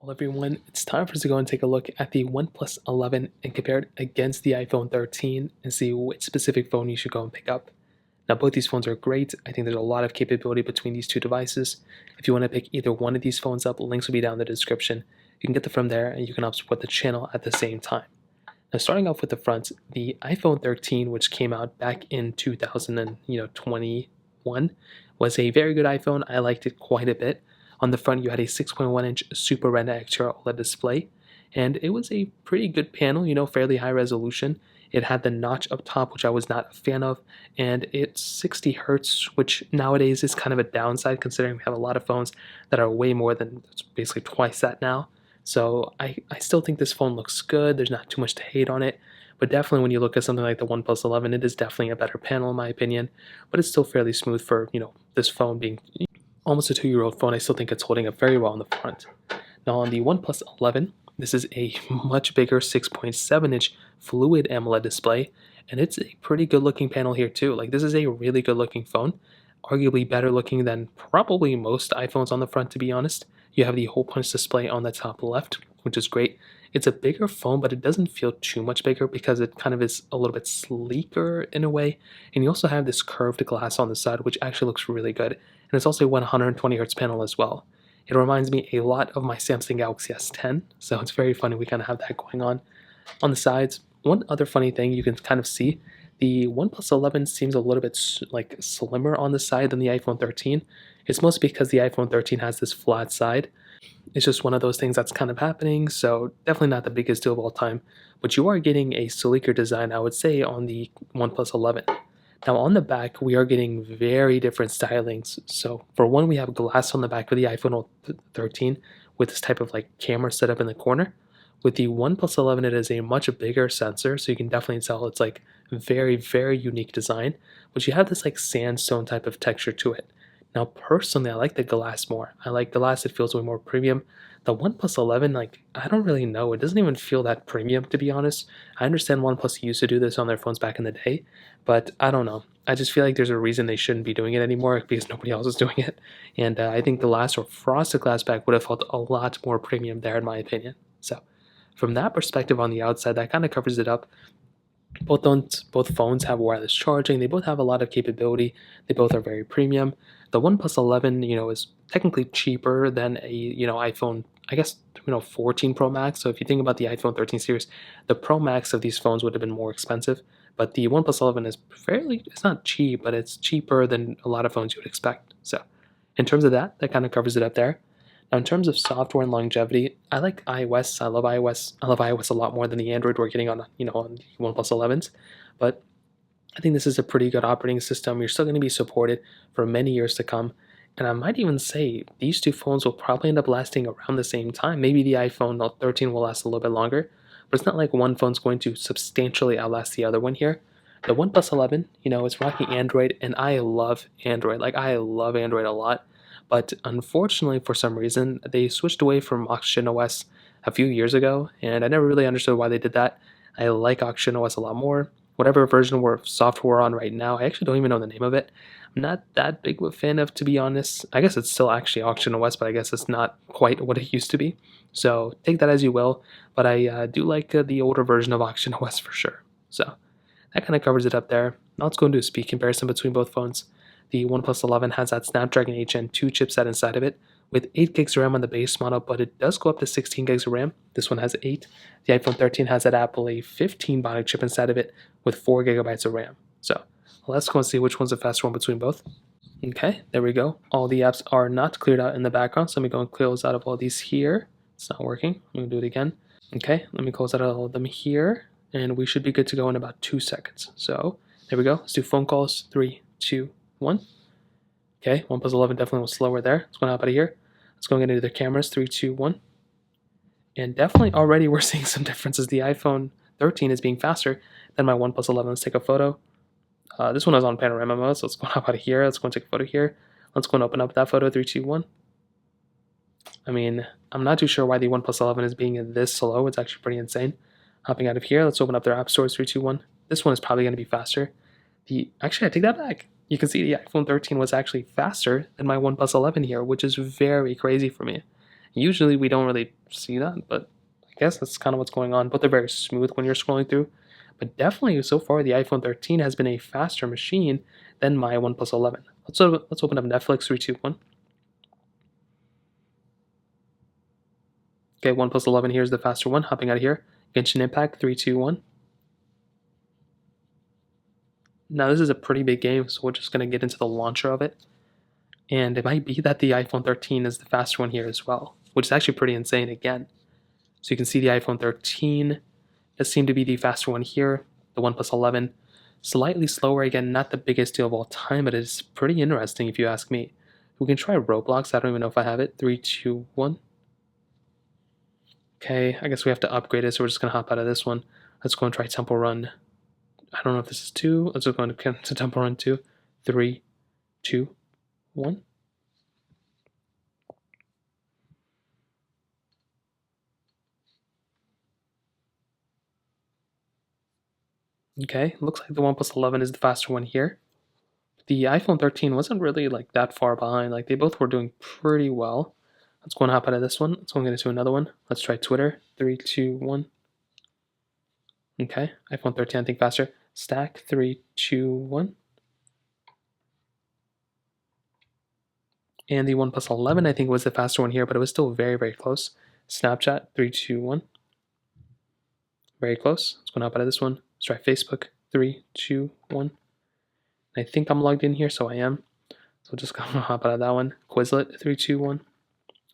Well, everyone, it's time for us to go and take a look at the OnePlus 11 and compare it against the iPhone 13 and see which specific phone you should go and pick up. Now, both these phones are great. I think there's a lot of capability between these two devices. If you want to pick either one of these phones up, links will be down in the description. You can get them from there and you can help support the channel at the same time. Now, starting off with the front, the iPhone 13, which came out back in 2021, was a very good iPhone. I liked it quite a bit. On the front, you had a 6.1-inch Super Retina XDR OLED display, and it was a pretty good panel, fairly high resolution. It had the notch up top, which I was not a fan of, and it's 60 hertz, which nowadays is kind of a downside considering we have a lot of phones that are way more than basically twice that now. So I still think this phone looks good. There's not too much to hate on it, but definitely when you look at something like the OnePlus 11, it is definitely a better panel in my opinion, but it's still fairly smooth for, this phone being almost a 2-year-old phone. I still think it's holding up very well on the front. Now on the OnePlus 11, this is a much bigger 6.7-inch Fluid AMOLED display, and it's a pretty good looking panel here too. Like, this is a really good looking phone, arguably better looking than probably most iPhones on the front, to be honest. You have the hole punch display on the top left, which is great. It's a bigger phone, but it doesn't feel too much bigger because it kind of is a little bit sleeker in a way. And you also have this curved glass on the side, which actually looks really good. And it's also a 120 hertz panel as well. It reminds me a lot of my Samsung Galaxy S10, so it's very funny we kind of have that going on. On the sides, one other funny thing you can kind of see, the OnePlus 11 seems a little bit like slimmer on the side than the iPhone 13. It's mostly because the iPhone 13 has this flat side. It's just one of those things that's kind of happening, so definitely not the biggest deal of all time. But you are getting a sleeker design, I would say, on the OnePlus 11. Now on the back, we are getting very different stylings. So for one, we have glass on the back of the iPhone 13 with this type of like camera set up in the corner. With the OnePlus 11, it is a much bigger sensor, so you can definitely tell it's like very, very unique design. But you have this like sandstone type of texture to it. Now, personally, I like the glass more. I like glass, it feels way more premium. The OnePlus 11, like, I don't really know. It doesn't even feel that premium, to be honest. I understand OnePlus used to do this on their phones back in the day, but I don't know. I just feel like there's a reason they shouldn't be doing it anymore because nobody else is doing it. And I think glass or frosted glass back would have felt a lot more premium there, in my opinion. So, from that perspective on the outside, that kind of covers it up. Both phones have wireless charging. They both have a lot of capability. They both are very premium. The OnePlus 11, is technically cheaper than a, iPhone, I guess, 14 Pro Max. So if you think about the iPhone 13 series, the Pro Max of these phones would have been more expensive. But the OnePlus 11 is it's not cheap, but it's cheaper than a lot of phones you would expect. So in terms of that kind of covers it up there. Now, in terms of software and longevity, I like iOS. I love iOS. I love iOS a lot more than the Android we're getting on, on the OnePlus 11s. But I think this is a pretty good operating system. You're still going to be supported for many years to come. And I might even say these two phones will probably end up lasting around the same time. Maybe the iPhone 13 will last a little bit longer, but it's not like one phone's going to substantially outlast the other one here. The OnePlus 11, it's rocking Android, and I love Android. Like, I love Android a lot. But unfortunately, for some reason, they switched away from OS a few years ago, and I never really understood why they did that. I like OS a lot more. Whatever version of software we're on right now, I actually don't even know the name of it. I'm not that big of a fan of, to be honest. I guess it's still actually OS, but I guess it's not quite what it used to be. So take that as you will, but I do like the older version of OS for sure. So that kind of covers it up there. Now let's go and do a speed comparison between both phones. The OnePlus 11 has that Snapdragon 8 Gen 2 chipset inside of it with 8 gigs of RAM on the base model, but it does go up to 16 gigs of RAM. This one has 8. The iPhone 13 has that Apple A15 Bionic chip inside of it with 4 gigabytes of RAM. So let's go and see which one's the faster one between both. Okay, there we go. All the apps are not cleared out in the background, so let me go and close out of all these here. It's not working. I'm going to do it again. Okay, let me close out all of them here, and we should be good to go in about 2 seconds. So there we go. Let's do phone calls. 3, 2, 1. Okay, OnePlus 11 definitely was slower there. Let's go out of here. Let's go and get into the cameras. 3, 2, 1. And definitely already we're seeing some differences. The iPhone 13 is being faster than my OnePlus 11. Let's take a photo. This one is on panorama mode, so let's go out of here. Let's go and take a photo here. Let's go and open up that photo. 3, 2, 1. I mean, I'm not too sure why the OnePlus 11 is being this slow. It's actually pretty insane. Hopping out of here, let's open up their app stores. 3, 2, 1. This one is probably going to be faster. Actually, I take that back. You can see the iPhone 13 was actually faster than my OnePlus 11 here, which is very crazy for me. Usually we don't really see that, but I guess that's kind of what's going on. Both are very smooth when you're scrolling through. But definitely, so far, the iPhone 13 has been a faster machine than my OnePlus 11. Let's open up Netflix 3, 2, 1. Okay, OnePlus 11 here is the faster one. Hopping out of here. Genshin Impact 3, 2, 1. Now this is a pretty big game, so we're just going to get into the launcher of it. And it might be that the iPhone 13 is the faster one here as well, which is actually pretty insane again. So you can see the iPhone 13 does seem to be the faster one here. The OnePlus 11, slightly slower again, not the biggest deal of all time, but it's pretty interesting if you ask me. We can try Roblox. I don't even know if I have it. 3, 2, 1. Okay, I guess we have to upgrade it, so we're just going to hop out of this one. Let's go and try Temple Run. I don't know if this is 2. Let's go to Temple Run 2. 3, 2, 1. Okay, looks like the OnePlus 11 is the faster one here. The iPhone 13 wasn't really like that far behind. Like they both were doing pretty well. Let's go and hop out of this one. Let's go and get into another one. Let's try Twitter. 3, 2, 1. Okay, iPhone 13 I think faster. Stack 3, 2, 1. And the OnePlus 11 I think was the faster one here, but it was still very, very close. Snapchat 3, 2, 1. Very close. Let's go and hop out of this one. Let's try Facebook. 3, 2, 1. I think I'm logged in here, so I am. So just gonna hop out of that one. Quizlet 3, 2, 1.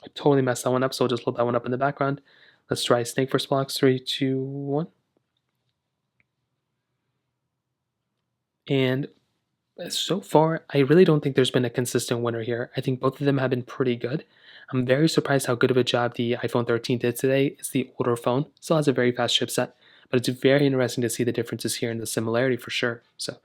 I totally messed that one up, so I'll just load that one up in the background. Let's try Snake First Blocks 3, 2, 1. And so far, I really don't think there's been a consistent winner here. I think both of them have been pretty good. I'm very surprised how good of a job the iPhone 13 did today. It's the older phone, still has a very fast chipset, but it's very interesting to see the differences here and the similarity for sure. So,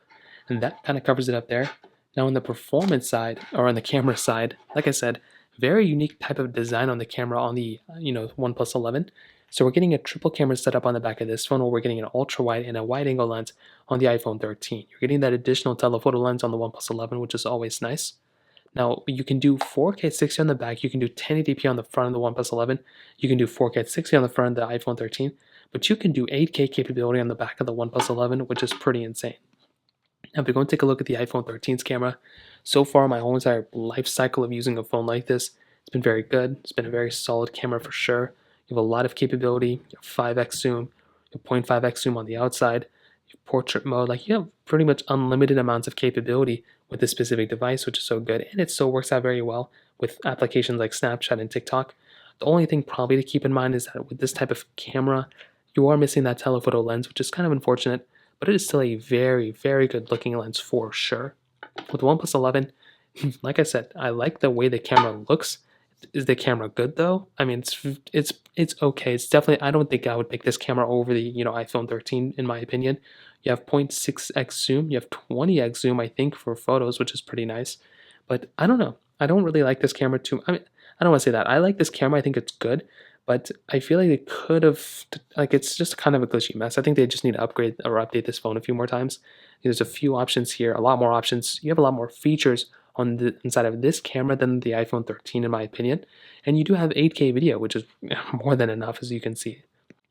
and that kind of covers it up there. Now on the performance side, or on the camera side, like I said, very unique type of design on the camera on the OnePlus 11. So we're getting a triple camera setup on the back of this phone, or we're getting an ultra wide and a wide angle lens on the iPhone 13. You're getting that additional telephoto lens on the OnePlus 11, which is always nice. Now you can do 4K 60 on the back, you can do 1080p on the front of the OnePlus 11, you can do 4K 60 on the front of the iPhone 13, but you can do 8K capability on the back of the OnePlus 11, which is pretty insane. Now if we go and take a look at the iPhone 13's camera, so far my whole entire life cycle of using a phone like this, it's been very good. It's been a very solid camera for sure. You have a lot of capability. You have 5x zoom, you have 0.5x zoom on the outside, you have portrait mode. Like you have pretty much unlimited amounts of capability with this specific device, which is so good. And it still works out very well with applications like Snapchat and TikTok. The only thing probably to keep in mind is that with this type of camera, you are missing that telephoto lens, which is kind of unfortunate, but it is still a very, very good looking lens for sure. With the OnePlus 11, like I said, I like the way the camera looks. Is the camera good though? I mean, it's okay. It's definitely. I don't think I would pick this camera over the iPhone 13 in my opinion. You have 0.6x zoom. You have 20x zoom, I think, for photos, which is pretty nice. But I don't know. I don't really like this camera too. I mean, I don't want to say that. I like this camera. I think it's good, but I feel like they could have. Like it's just kind of a glitchy mess. I think they just need to upgrade or update this phone a few more times. There's a few options here. A lot more options. You have a lot more features on the inside of this camera than the iPhone 13 in my opinion, and you do have 8K video, which is more than enough as you can see.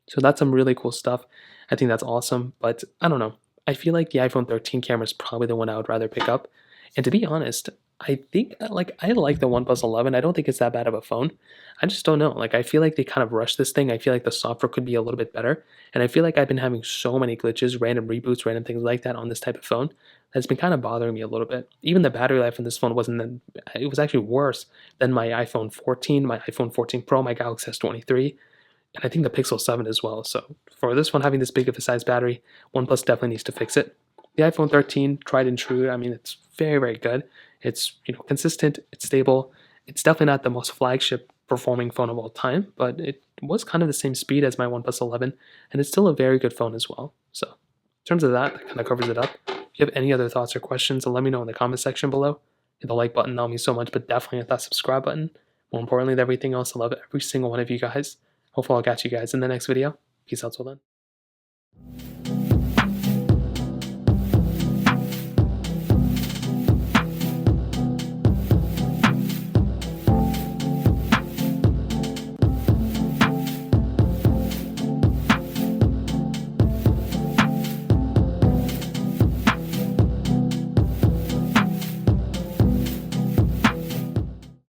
So that's some really cool stuff. I think that's awesome, but I don't know. I feel like the iPhone 13 camera is probably the one I would rather pick up. And to be honest, I think I like the OnePlus 11. I don't think it's that bad of a phone. I just don't know. Like I feel like they kind of rushed this thing. I feel like the software could be a little bit better. And I feel like I've been having so many glitches, random reboots, random things like that on this type of phone that's been kind of bothering me a little bit. Even the battery life on this phone it was actually worse than my iPhone 14, my iPhone 14 Pro, my Galaxy S23, and I think the Pixel 7 as well. So for this one having this big of a size battery, OnePlus definitely needs to fix it. The iPhone 13, tried and true. I mean, it's very, very good. It's consistent. It's stable. It's definitely not the most flagship performing phone of all time, but it was kind of the same speed as my OnePlus 11, and it's still a very good phone as well. So in terms of that kind of covers it up. If you have any other thoughts or questions, let me know in the comment section below. Hit the like button, that'll mean so much, but definitely hit that subscribe button. More importantly than everything else, I love every single one of you guys. Hopefully I'll catch you guys in the next video. Peace out till then.